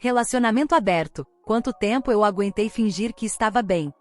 Relacionamento aberto. Quanto tempo eu aguentei fingir que estava bem?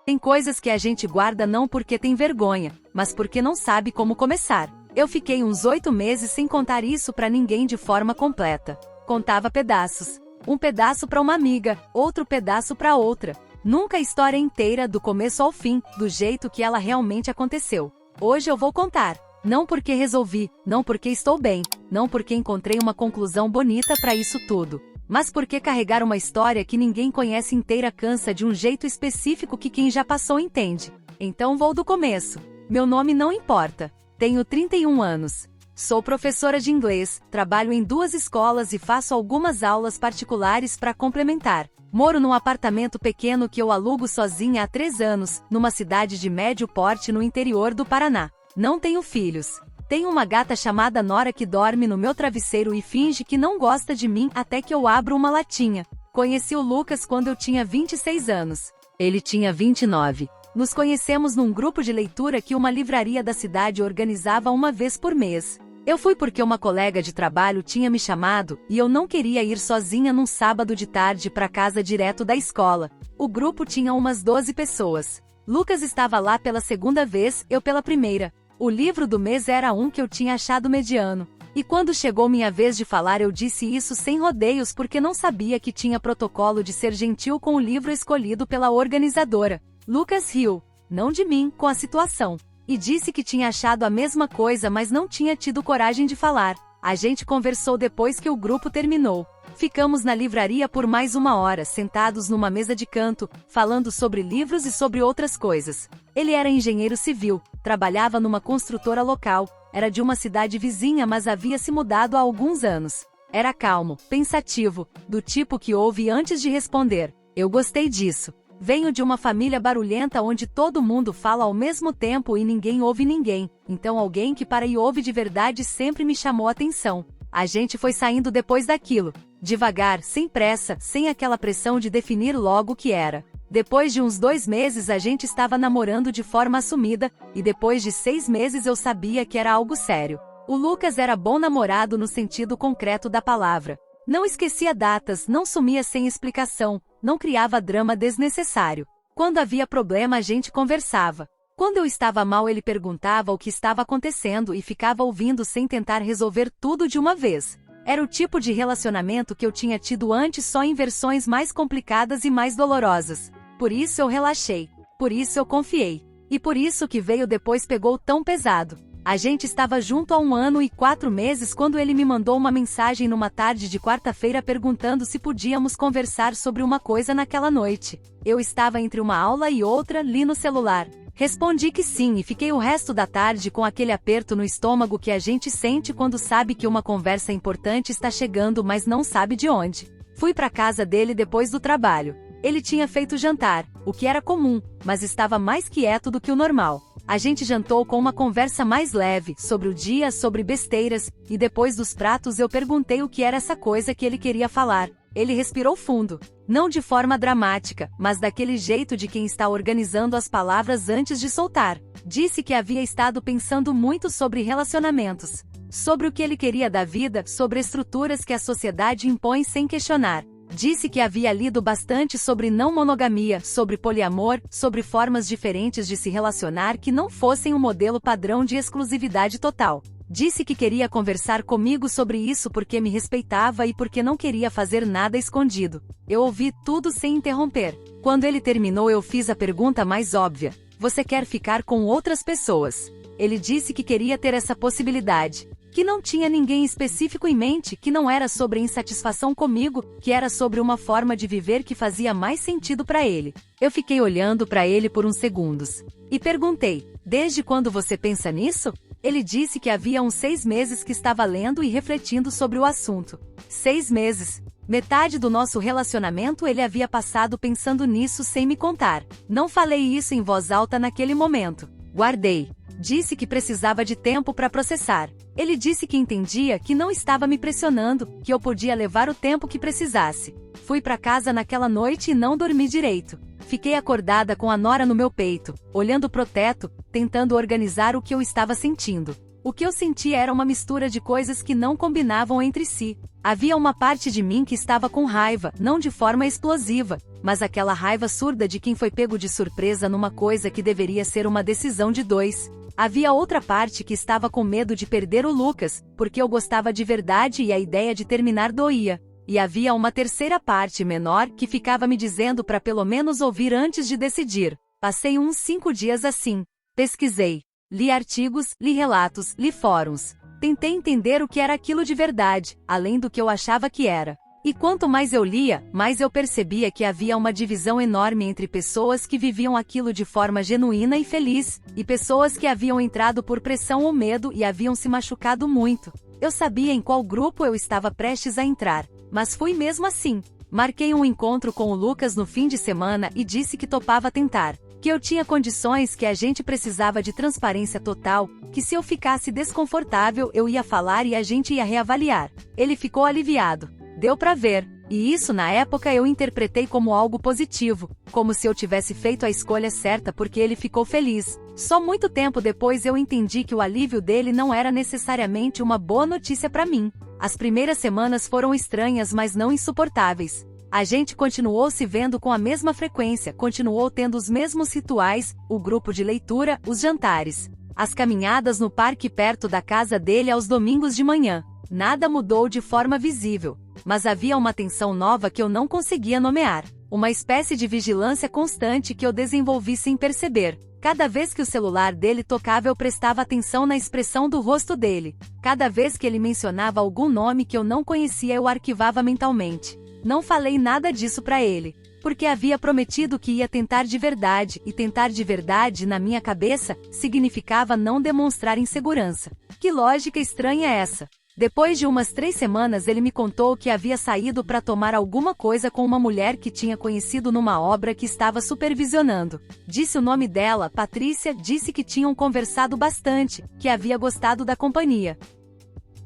Tem coisas que a gente guarda não porque tem vergonha, mas porque não sabe como começar. Eu fiquei uns 8 meses sem contar isso pra ninguém de forma completa. Contava pedaços. Um pedaço pra uma amiga, outro pedaço pra outra. Nunca a história inteira do começo ao fim, do jeito que ela realmente aconteceu. Hoje eu vou contar. Não porque resolvi, não porque estou bem, não porque encontrei uma conclusão bonita pra isso tudo. Mas porque carregar uma história que ninguém conhece inteira cansa de um jeito específico que quem já passou entende. Então vou do começo. Meu nome não importa. Tenho 31 anos. Sou professora de inglês, trabalho em 2 escolas e faço algumas aulas particulares para complementar. Moro num apartamento pequeno que eu alugo sozinha há 3 anos, numa cidade de médio porte no interior do Paraná. Não tenho filhos. Tenho uma gata chamada Nora que dorme no meu travesseiro e finge que não gosta de mim até que eu abro uma latinha. Conheci o Lucas quando eu tinha 26 anos. Ele tinha 29. Nos conhecemos num grupo de leitura que uma livraria da cidade organizava uma vez por mês. Eu fui porque uma colega de trabalho tinha me chamado e eu não queria ir sozinha num sábado de tarde para casa direto da escola. O grupo tinha umas 12 pessoas. Lucas estava lá pela segunda vez, eu pela primeira. O livro do mês era um que eu tinha achado mediano. E quando chegou minha vez de falar eu disse isso sem rodeios porque não sabia que tinha protocolo de ser gentil com o livro escolhido pela organizadora. Lucas riu, não de mim, com a situação. E disse que tinha achado a mesma coisa mas não tinha tido coragem de falar. A gente conversou depois que o grupo terminou. Ficamos na livraria por mais 1 hora, sentados numa mesa de canto, falando sobre livros e sobre outras coisas. Ele era engenheiro civil, trabalhava numa construtora local, era de uma cidade vizinha mas havia se mudado há alguns anos. Era calmo, pensativo, do tipo que ouve antes de responder. Eu gostei disso. Venho de uma família barulhenta onde todo mundo fala ao mesmo tempo e ninguém ouve ninguém, então alguém que para e ouve de verdade sempre me chamou a atenção. A gente foi saindo depois daquilo, devagar, sem pressa, sem aquela pressão de definir logo o que era. Depois de uns 2 meses a gente estava namorando de forma assumida, e depois de 6 meses eu sabia que era algo sério. O Lucas era bom namorado no sentido concreto da palavra. Não esquecia datas, não sumia sem explicação, não criava drama desnecessário. Quando havia problema a gente conversava. Quando eu estava mal ele perguntava o que estava acontecendo e ficava ouvindo sem tentar resolver tudo de uma vez. Era o tipo de relacionamento que eu tinha tido antes só em versões mais complicadas e mais dolorosas. Por isso eu relaxei. Por isso eu confiei. E por isso que veio depois pegou tão pesado. A gente estava junto há 1 ano e 4 meses quando ele me mandou uma mensagem numa tarde de quarta-feira perguntando se podíamos conversar sobre uma coisa naquela noite. Eu estava entre uma aula e outra, li no celular. Respondi que sim e fiquei o resto da tarde com aquele aperto no estômago que a gente sente quando sabe que uma conversa importante está chegando mas não sabe de onde. Fui para casa dele depois do trabalho. Ele tinha feito jantar, o que era comum, mas estava mais quieto do que o normal. A gente jantou com uma conversa mais leve, sobre o dia, sobre besteiras, e depois dos pratos eu perguntei o que era essa coisa que ele queria falar. Ele respirou fundo. Não de forma dramática, mas daquele jeito de quem está organizando as palavras antes de soltar. Disse que havia estado pensando muito sobre relacionamentos. Sobre o que ele queria da vida, sobre estruturas que a sociedade impõe sem questionar. Disse que havia lido bastante sobre não monogamia, sobre poliamor, sobre formas diferentes de se relacionar que não fossem um modelo padrão de exclusividade total. Disse que queria conversar comigo sobre isso porque me respeitava e porque não queria fazer nada escondido. Eu ouvi tudo sem interromper. Quando ele terminou eu fiz a pergunta mais óbvia. Você quer ficar com outras pessoas? Ele disse que queria ter essa possibilidade. Que não tinha ninguém específico em mente, que não era sobre insatisfação comigo, que era sobre uma forma de viver que fazia mais sentido para ele. Eu fiquei olhando para ele por uns segundos. E perguntei, desde quando você pensa nisso? Ele disse que havia uns 6 meses que estava lendo e refletindo sobre o assunto. 6 meses. Metade do nosso relacionamento ele havia passado pensando nisso sem me contar. Não falei isso em voz alta naquele momento. Guardei. Disse que precisava de tempo para processar. Ele disse que entendia que não estava me pressionando, que eu podia levar o tempo que precisasse. Fui para casa naquela noite e não dormi direito. Fiquei acordada com a Nora no meu peito, olhando pro teto, tentando organizar o que eu estava sentindo. O que eu sentia era uma mistura de coisas que não combinavam entre si. Havia uma parte de mim que estava com raiva, não de forma explosiva, mas aquela raiva surda de quem foi pego de surpresa numa coisa que deveria ser uma decisão de dois. Havia outra parte que estava com medo de perder o Lucas, porque eu gostava de verdade e a ideia de terminar doía. E havia uma terceira parte menor que ficava me dizendo para pelo menos ouvir antes de decidir. Passei uns 5 dias assim. Pesquisei. Li artigos, li relatos, li fóruns. Tentei entender o que era aquilo de verdade, além do que eu achava que era. E quanto mais eu lia, mais eu percebia que havia uma divisão enorme entre pessoas que viviam aquilo de forma genuína e feliz, e pessoas que haviam entrado por pressão ou medo e haviam se machucado muito. Eu sabia em qual grupo eu estava prestes a entrar, mas fui mesmo assim. Marquei um encontro com o Lucas no fim de semana e disse que topava tentar. Que eu tinha condições, que a gente precisava de transparência total, que se eu ficasse desconfortável eu ia falar e a gente ia reavaliar. Ele ficou aliviado. Deu pra ver. E isso na época eu interpretei como algo positivo, como se eu tivesse feito a escolha certa porque ele ficou feliz. Só muito tempo depois eu entendi que o alívio dele não era necessariamente uma boa notícia pra mim. As primeiras semanas foram estranhas, mas não insuportáveis. A gente continuou se vendo com a mesma frequência, continuou tendo os mesmos rituais, o grupo de leitura, os jantares, as caminhadas no parque perto da casa dele aos domingos de manhã. Nada mudou de forma visível, mas havia uma tensão nova que eu não conseguia nomear, uma espécie de vigilância constante que eu desenvolvi sem perceber. Cada vez que o celular dele tocava eu prestava atenção na expressão do rosto dele. Cada vez que ele mencionava algum nome que eu não conhecia eu arquivava mentalmente. Não falei nada disso pra ele, porque havia prometido que ia tentar de verdade, e tentar de verdade, na minha cabeça, significava não demonstrar insegurança. Que lógica estranha é essa? Depois de umas 3 semanas ele me contou que havia saído para tomar alguma coisa com uma mulher que tinha conhecido numa obra que estava supervisionando. Disse o nome dela, Patrícia, disse que tinham conversado bastante, que havia gostado da companhia.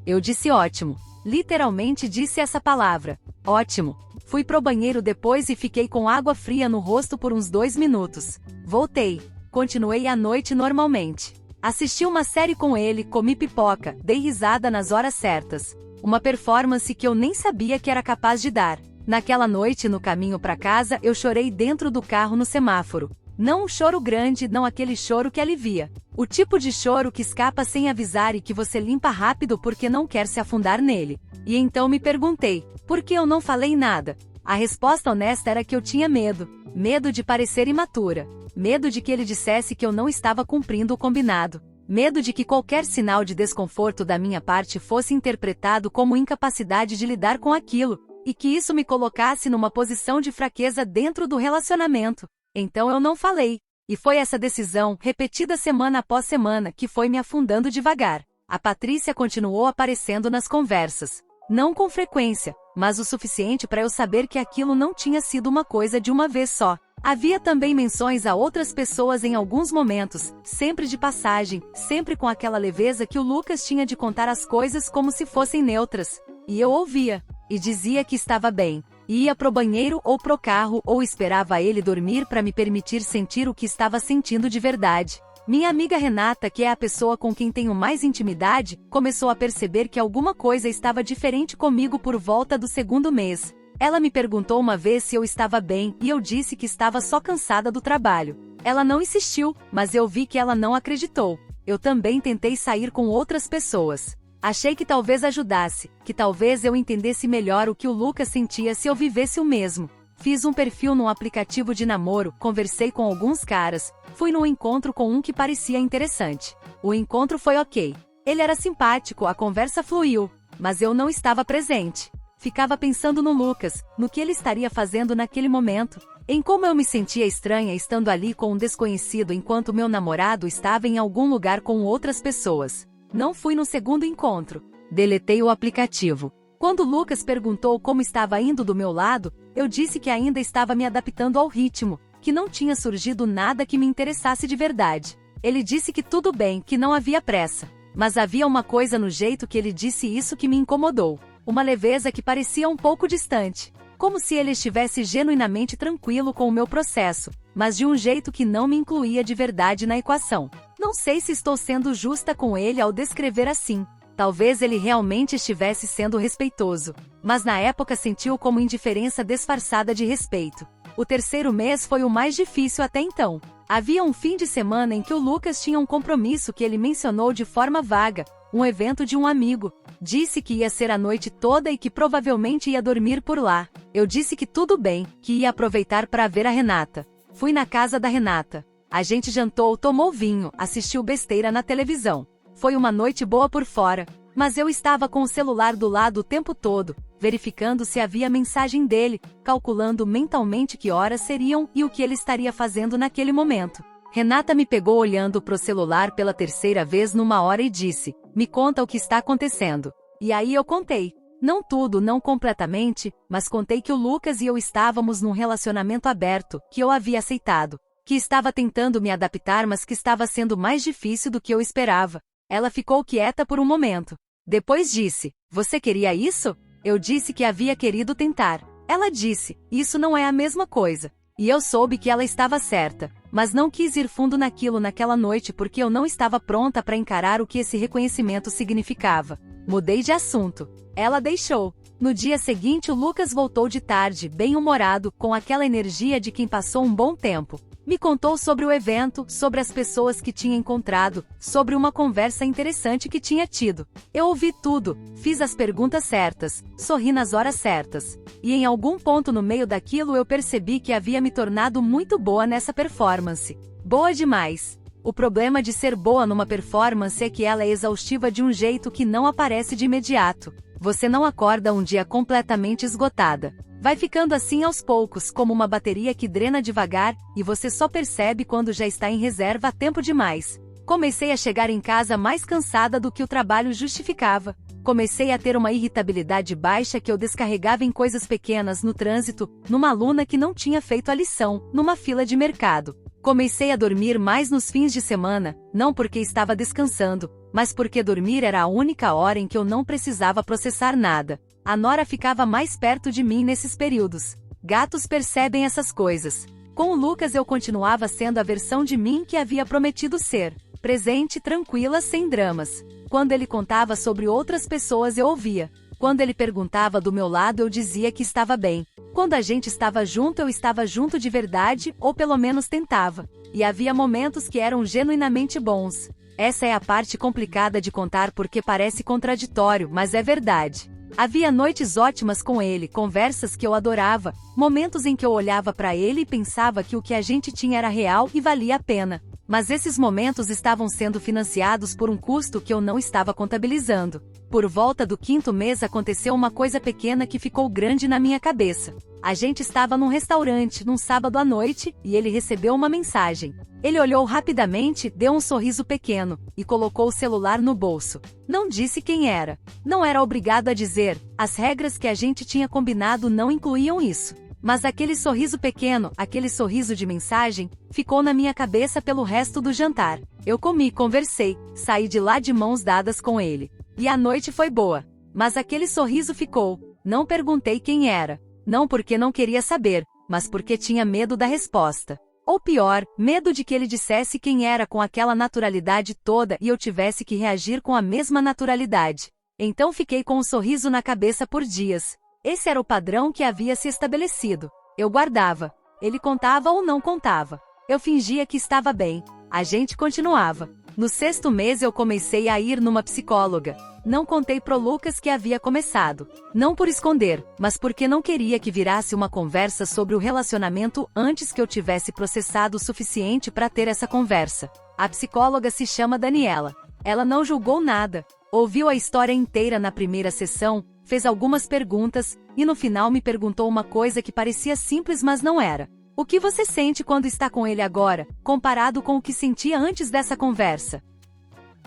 Eu disse ótimo. Literalmente disse essa palavra. Ótimo. Fui pro banheiro depois e fiquei com água fria no rosto por uns 2 minutos. Voltei. Continuei a noite normalmente. Assisti uma série com ele, comi pipoca, dei risada nas horas certas. Uma performance que eu nem sabia que era capaz de dar. Naquela noite, no caminho pra casa, eu chorei dentro do carro no semáforo. Não um choro grande, não aquele choro que alivia. O tipo de choro que escapa sem avisar e que você limpa rápido porque não quer se afundar nele. E então me perguntei, por que eu não falei nada? A resposta honesta era que eu tinha medo. Medo de parecer imatura. Medo de que ele dissesse que eu não estava cumprindo o combinado. Medo de que qualquer sinal de desconforto da minha parte fosse interpretado como incapacidade de lidar com aquilo, e que isso me colocasse numa posição de fraqueza dentro do relacionamento. Então eu não falei. E foi essa decisão, repetida semana após semana, que foi me afundando devagar. A Patrícia continuou aparecendo nas conversas. Não com frequência, mas o suficiente para eu saber que aquilo não tinha sido uma coisa de uma vez só. Havia também menções a outras pessoas em alguns momentos, sempre de passagem, sempre com aquela leveza que o Lucas tinha de contar as coisas como se fossem neutras. E eu ouvia, e dizia que estava bem. Ia pro banheiro ou pro carro ou esperava ele dormir para me permitir sentir o que estava sentindo de verdade. Minha amiga Renata, que é a pessoa com quem tenho mais intimidade, começou a perceber que alguma coisa estava diferente comigo por volta do 2º mês. Ela me perguntou uma vez se eu estava bem e eu disse que estava só cansada do trabalho. Ela não insistiu, mas eu vi que ela não acreditou. Eu também tentei sair com outras pessoas. Achei que talvez ajudasse, que talvez eu entendesse melhor o que o Lucas sentia se eu vivesse o mesmo. Fiz um perfil num aplicativo de namoro, conversei com alguns caras, fui num encontro com um que parecia interessante. O encontro foi ok. Ele era simpático, a conversa fluiu, mas eu não estava presente. Ficava pensando no Lucas, no que ele estaria fazendo naquele momento, em como eu me sentia estranha estando ali com um desconhecido enquanto meu namorado estava em algum lugar com outras pessoas. Não fui no 2º encontro. Deletei o aplicativo. Quando Lucas perguntou como estava indo do meu lado, eu disse que ainda estava me adaptando ao ritmo, que não tinha surgido nada que me interessasse de verdade. Ele disse que tudo bem, que não havia pressa. Mas havia uma coisa no jeito que ele disse isso que me incomodou. Uma leveza que parecia um pouco distante. Como se ele estivesse genuinamente tranquilo com o meu processo. mas de um jeito que não me incluía de verdade na equação. Não sei se estou sendo justa com ele ao descrever assim. Talvez ele realmente estivesse sendo respeitoso, mas na época sentiu como indiferença disfarçada de respeito. O terceiro mês foi o mais difícil até então. Havia um fim de semana em que o Lucas tinha um compromisso que ele mencionou de forma vaga, um evento de um amigo. Disse que ia ser a noite toda e que provavelmente ia dormir por lá. Eu disse que tudo bem, que ia aproveitar para ver a Renata. Fui na casa da Renata. A gente jantou, tomou vinho, assistiu besteira na televisão. Foi uma noite boa por fora, mas eu estava com o celular do lado o tempo todo, verificando se havia mensagem dele, calculando mentalmente que horas seriam e o que ele estaria fazendo naquele momento. Renata me pegou olhando pro celular pela terceira vez numa hora e disse: "Me conta o que está acontecendo." E aí eu contei. Não tudo, não completamente, mas contei que o Lucas e eu estávamos num relacionamento aberto, que eu havia aceitado, que estava tentando me adaptar, mas que estava sendo mais difícil do que eu esperava. Ela ficou quieta por um momento. Depois disse: "Você queria isso?" Eu disse que havia querido tentar. Ela disse: "Isso não é a mesma coisa." E eu soube que ela estava certa, mas não quis ir fundo naquilo naquela noite porque eu não estava pronta para encarar o que esse reconhecimento significava. Mudei de assunto. Ela deixou. No dia seguinte o Lucas voltou de tarde, bem-humorado, com aquela energia de quem passou um bom tempo. Me contou sobre o evento, sobre as pessoas que tinha encontrado, sobre uma conversa interessante que tinha tido. Eu ouvi tudo, fiz as perguntas certas, sorri nas horas certas. E em algum ponto no meio daquilo eu percebi que havia me tornado muito boa nessa performance. Boa demais. O problema de ser boa numa performance é que ela é exaustiva de um jeito que não aparece de imediato. Você não acorda um dia completamente esgotada. Vai ficando assim aos poucos, como uma bateria que drena devagar, e você só percebe quando já está em reserva há tempo demais. Comecei a chegar em casa mais cansada do que o trabalho justificava. Comecei a ter uma irritabilidade baixa que eu descarregava em coisas pequenas no trânsito, numa aluna que não tinha feito a lição, numa fila de mercado. Comecei a dormir mais nos fins de semana, não porque estava descansando, mas porque dormir era a única hora em que eu não precisava processar nada. A Nora ficava mais perto de mim nesses períodos. Gatos percebem essas coisas. Com o Lucas eu continuava sendo a versão de mim que havia prometido ser. Presente, tranquila, sem dramas. Quando ele contava sobre outras pessoas eu ouvia. Quando ele perguntava do meu lado eu dizia que estava bem. Quando a gente estava junto eu estava junto de verdade, ou pelo menos tentava. E havia momentos que eram genuinamente bons. Essa é a parte complicada de contar porque parece contraditório, mas é verdade. Havia noites ótimas com ele, conversas que eu adorava, momentos em que eu olhava para ele e pensava que o que a gente tinha era real e valia a pena. Mas esses momentos estavam sendo financiados por um custo que eu não estava contabilizando. Por volta do 5º mês aconteceu uma coisa pequena que ficou grande na minha cabeça. A gente estava num restaurante, num sábado à noite, e ele recebeu uma mensagem. Ele olhou rapidamente, deu um sorriso pequeno, e colocou o celular no bolso. Não disse quem era. Não era obrigado a dizer, as regras que a gente tinha combinado não incluíam isso. Mas aquele sorriso pequeno, aquele sorriso de mensagem, ficou na minha cabeça pelo resto do jantar. Eu comi, conversei, saí de lá de mãos dadas com ele. E a noite foi boa. Mas aquele sorriso ficou. Não perguntei quem era. Não porque não queria saber, mas porque tinha medo da resposta. Ou pior, medo de que ele dissesse quem era com aquela naturalidade toda e eu tivesse que reagir com a mesma naturalidade. Então fiquei com um sorriso na cabeça por dias. Esse era o padrão que havia se estabelecido. Eu guardava. Ele contava ou não contava. Eu fingia que estava bem. A gente continuava. No 6º mês eu comecei a ir numa psicóloga. Não contei pro Lucas que havia começado. Não por esconder, mas porque não queria que virasse uma conversa sobre o relacionamento antes que eu tivesse processado o suficiente para ter essa conversa. A psicóloga se chama Daniela. Ela não julgou nada. Ouviu a história inteira na primeira sessão, fez algumas perguntas, e no final me perguntou uma coisa que parecia simples mas não era. O que você sente quando está com ele agora, comparado com o que sentia antes dessa conversa?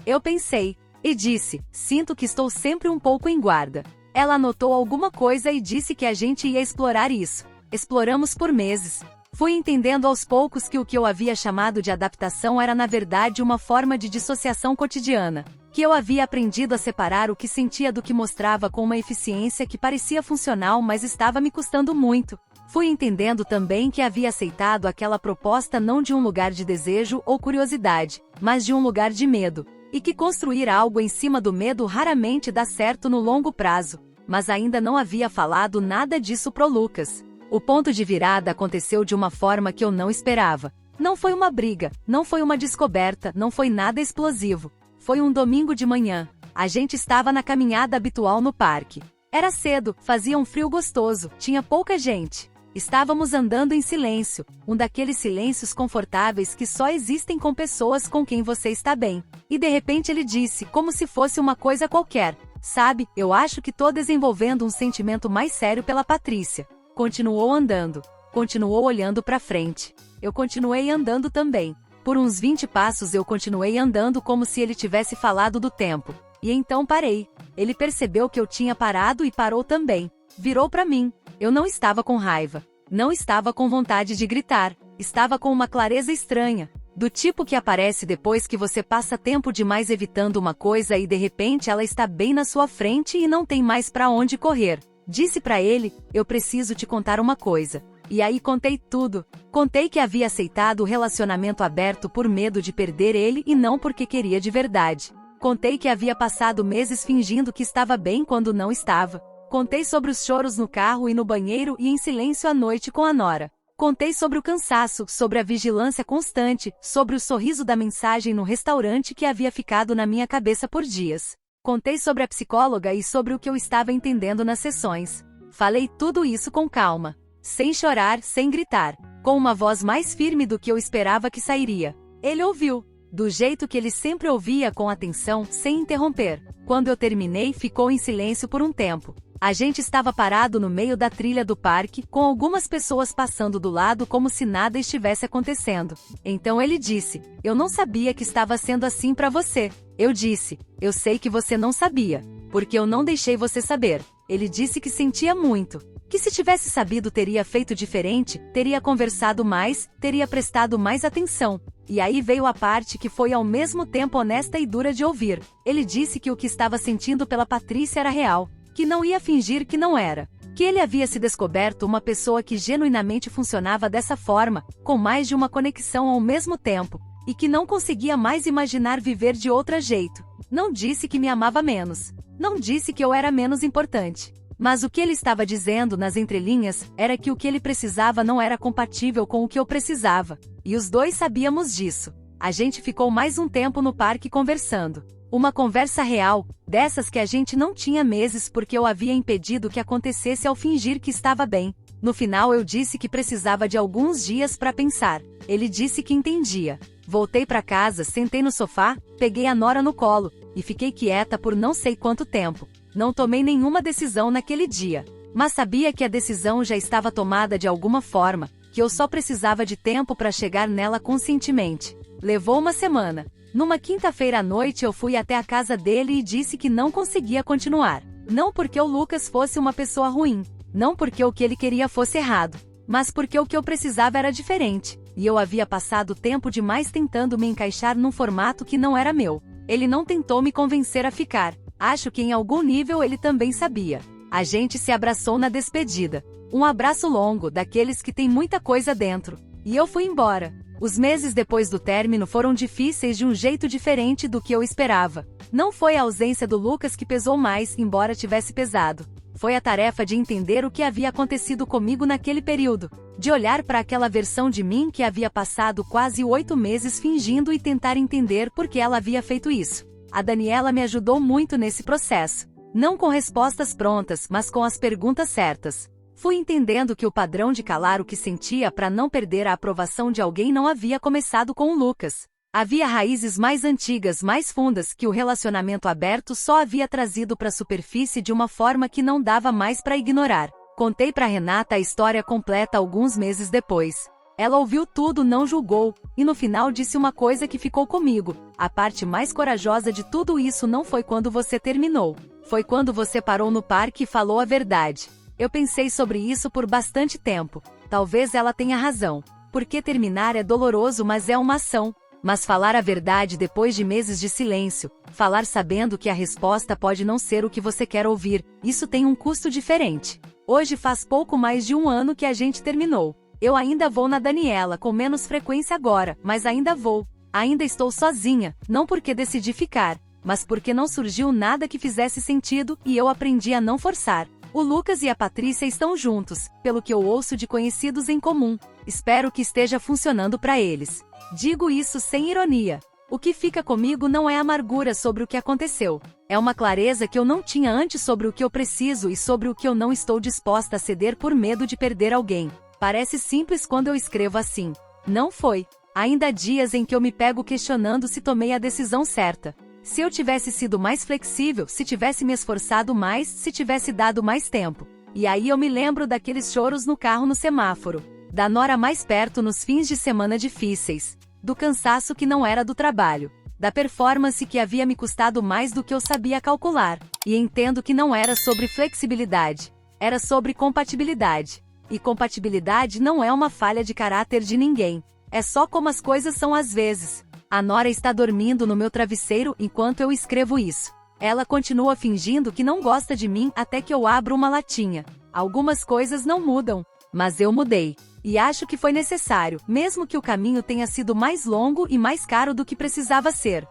Eu pensei, e disse, sinto que estou sempre um pouco em guarda. Ela anotou alguma coisa e disse que a gente ia explorar isso. Exploramos por meses. Fui entendendo aos poucos que o que eu havia chamado de adaptação era na verdade uma forma de dissociação cotidiana. Que eu havia aprendido a separar o que sentia do que mostrava com uma eficiência que parecia funcional mas estava me custando muito. Fui entendendo também que havia aceitado aquela proposta não de um lugar de desejo ou curiosidade, mas de um lugar de medo, e que construir algo em cima do medo raramente dá certo no longo prazo, mas ainda não havia falado nada disso pro Lucas. O ponto de virada aconteceu de uma forma que eu não esperava. Não foi uma briga, não foi uma descoberta, não foi nada explosivo. Foi um domingo de manhã. A gente estava na caminhada habitual no parque. Era cedo, fazia um frio gostoso, tinha pouca gente. Estávamos andando em silêncio, um daqueles silêncios confortáveis que só existem com pessoas com quem você está bem. E de repente ele disse, como se fosse uma coisa qualquer: sabe, eu acho que tô desenvolvendo um sentimento mais sério pela Patrícia. Continuou andando. Continuou olhando para frente. Eu continuei andando também. Por uns 20 passos eu continuei andando como se ele tivesse falado do tempo. E então parei. Ele percebeu que eu tinha parado e parou também. Virou para mim. Eu não estava com raiva. Não estava com vontade de gritar. Estava com uma clareza estranha. Do tipo que aparece depois que você passa tempo demais evitando uma coisa e de repente ela está bem na sua frente e não tem mais para onde correr. Disse para ele, eu preciso te contar uma coisa. E aí contei tudo. Contei que havia aceitado o relacionamento aberto por medo de perder ele e não porque queria de verdade. Contei que havia passado meses fingindo que estava bem quando não estava. Contei sobre os choros no carro e no banheiro e em silêncio à noite com a nora. Contei sobre o cansaço, sobre a vigilância constante, sobre o sorriso da mensagem no restaurante que havia ficado na minha cabeça por dias. Contei sobre a psicóloga e sobre o que eu estava entendendo nas sessões. Falei tudo isso com calma. Sem chorar, sem gritar. Com uma voz mais firme do que eu esperava que sairia. Ele ouviu. Do jeito que ele sempre ouvia, com atenção, sem interromper. Quando eu terminei, ficou em silêncio por um tempo. A gente estava parado no meio da trilha do parque, com algumas pessoas passando do lado como se nada estivesse acontecendo. Então ele disse, eu não sabia que estava sendo assim para você. Eu disse, eu sei que você não sabia, porque eu não deixei você saber. Ele disse que sentia muito. Que se tivesse sabido teria feito diferente, teria conversado mais, teria prestado mais atenção. E aí veio a parte que foi ao mesmo tempo honesta e dura de ouvir. Ele disse que o que estava sentindo pela Patrícia era real. Que não ia fingir que não era. Que ele havia se descoberto uma pessoa que genuinamente funcionava dessa forma, com mais de uma conexão ao mesmo tempo, e que não conseguia mais imaginar viver de outro jeito. Não disse que me amava menos. Não disse que eu era menos importante. Mas o que ele estava dizendo nas entrelinhas era que o que ele precisava não era compatível com o que eu precisava. E os dois sabíamos disso. A gente ficou mais um tempo no parque conversando. Uma conversa real, dessas que a gente não tinha meses porque eu havia impedido que acontecesse ao fingir que estava bem. No final eu disse que precisava de alguns dias para pensar. Ele disse que entendia. Voltei para casa, sentei no sofá, peguei a nora no colo, e fiquei quieta por não sei quanto tempo. Não tomei nenhuma decisão naquele dia. Mas sabia que a decisão já estava tomada de alguma forma, que eu só precisava de tempo para chegar nela conscientemente. Levou uma semana. Numa quinta-feira à noite eu fui até a casa dele e disse que não conseguia continuar. Não porque o Lucas fosse uma pessoa ruim. Não porque o que ele queria fosse errado. Mas porque o que eu precisava era diferente. E eu havia passado tempo demais tentando me encaixar num formato que não era meu. Ele não tentou me convencer a ficar. Acho que em algum nível ele também sabia. A gente se abraçou na despedida. Um abraço longo, daqueles que tem muita coisa dentro. E eu fui embora. Os meses depois do término foram difíceis de um jeito diferente do que eu esperava. Não foi a ausência do Lucas que pesou mais, embora tivesse pesado. Foi a tarefa de entender o que havia acontecido comigo naquele período. De olhar para aquela versão de mim que havia passado quase 8 meses fingindo e tentar entender por que ela havia feito isso. A Daniela me ajudou muito nesse processo. Não com respostas prontas, mas com as perguntas certas. Fui entendendo que o padrão de calar o que sentia para não perder a aprovação de alguém não havia começado com o Lucas. Havia raízes mais antigas, mais fundas, que o relacionamento aberto só havia trazido para a superfície de uma forma que não dava mais para ignorar. Contei para Renata a história completa alguns meses depois. Ela ouviu tudo, não julgou, e no final disse uma coisa que ficou comigo. A parte mais corajosa de tudo isso não foi quando você terminou. Foi quando você parou no parque e falou a verdade. Eu pensei sobre isso por bastante tempo. Talvez ela tenha razão. Porque terminar é doloroso, mas é uma ação. Mas falar a verdade depois de meses de silêncio, falar sabendo que a resposta pode não ser o que você quer ouvir, isso tem um custo diferente. Hoje faz pouco mais de 1 ano que a gente terminou. Eu ainda vou na Daniela com menos frequência agora, mas ainda vou. Ainda estou sozinha, não porque decidi ficar, mas porque não surgiu nada que fizesse sentido e eu aprendi a não forçar. O Lucas e a Patrícia estão juntos, pelo que eu ouço de conhecidos em comum. Espero que esteja funcionando para eles. Digo isso sem ironia. O que fica comigo não é amargura sobre o que aconteceu. É uma clareza que eu não tinha antes sobre o que eu preciso e sobre o que eu não estou disposta a ceder por medo de perder alguém. Parece simples quando eu escrevo assim. Não foi. Ainda há dias em que eu me pego questionando se tomei a decisão certa. Se eu tivesse sido mais flexível, se tivesse me esforçado mais, se tivesse dado mais tempo. E aí eu me lembro daqueles choros no carro no semáforo. Da Nora mais perto nos fins de semana difíceis. Do cansaço que não era do trabalho. Da performance que havia me custado mais do que eu sabia calcular. E entendo que não era sobre flexibilidade. Era sobre compatibilidade. E compatibilidade não é uma falha de caráter de ninguém. É só como as coisas são às vezes. A Nora está dormindo no meu travesseiro enquanto eu escrevo isso. Ela continua fingindo que não gosta de mim até que eu abro uma latinha. Algumas coisas não mudam, mas eu mudei. E acho que foi necessário, mesmo que o caminho tenha sido mais longo e mais caro do que precisava ser.